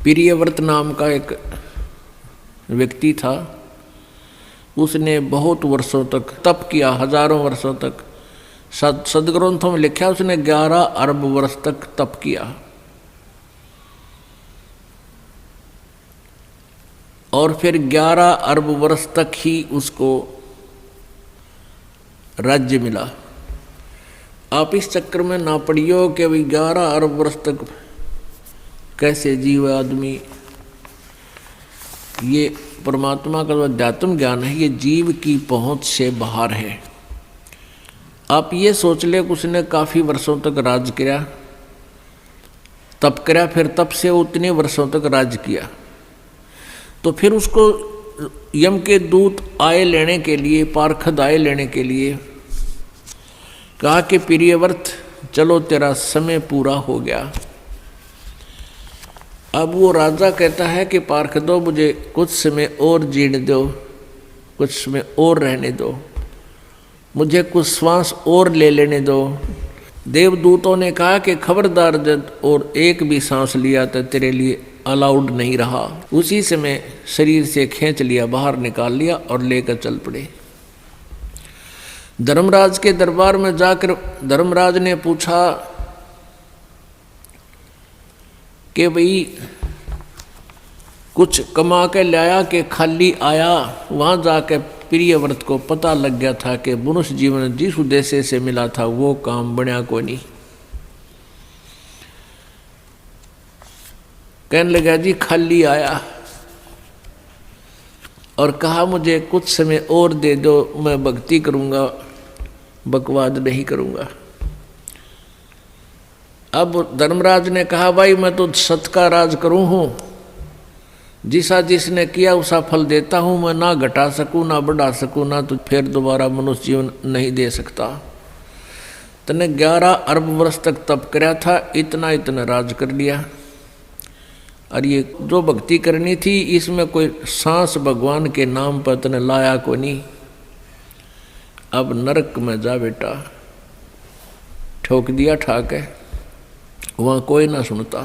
प्रियव्रत नाम का एक व्यक्ति था। उसने बहुत वर्षों तक तप किया, हजारों वर्षों तक। सदग्रंथों में लिखा उसने 11 अरब वर्ष तक तप किया और फिर 11 अरब वर्ष तक ही उसको राज्य मिला। आप इस चक्कर में ना पड़ियो कि भाई 11 अरब वर्ष तक कैसे जीव आदमी। ये परमात्मा का जो अध्यात्म ज्ञान है ये जीव की पहुंच से बाहर है। आप ये सोच ले कि उसने काफ़ी वर्षों तक राज किया, तप किया, फिर तप से उतने वर्षों तक राज किया। तो फिर उसको यम के दूत आए लेने के लिए, पार्षद आए लेने के लिए कहा कि प्रियव्रत चलो तेरा समय पूरा हो गया। अब वो राजा कहता है कि पार्षदों मुझे कुछ समय और जीने दो, कुछ समय और रहने दो, मुझे कुछ श्वास और ले लेने दो। देवदूतों ने कहा कि खबरदार जब और एक भी सांस लिया तो तेरे लिए अलाउड नहीं रहा। उसी समय शरीर से खींच लिया, बाहर निकाल लिया और लेकर चल पड़े। धर्मराज के दरबार में जाकर धर्मराज ने पूछा कि भाई कुछ कमा के लाया कि खाली आया। वहाँ जाकर प्रियव्रत को पता लग गया था कि मनुष्य जीवन जिस उद्देश्य से मिला था वो काम बना को नहीं। कहने लगा जी खाली आया और कहा मुझे कुछ समय और दे दो, मैं भक्ति करूँगा, बकवाद नहीं करूँगा। अब धर्मराज ने कहा भाई मैं तो सत का राज करूँ हूँ, जिसा जिसने किया उसा फल देता हूँ, मैं ना घटा सकूँ ना बढ़ा सकूँ, ना तो फिर दोबारा मनुष्य जीवन नहीं दे सकता। तने 11 अरब वर्ष तक तप कराया था, इतना इतना राज कर लिया। और ये जो भक्ति करनी थी इसमें कोई सांस भगवान के नाम पर तने लाया को नहीं। अब नरक में जा बेटा, ठोक दिया ठाके, वहाँ कोई ना सुनता।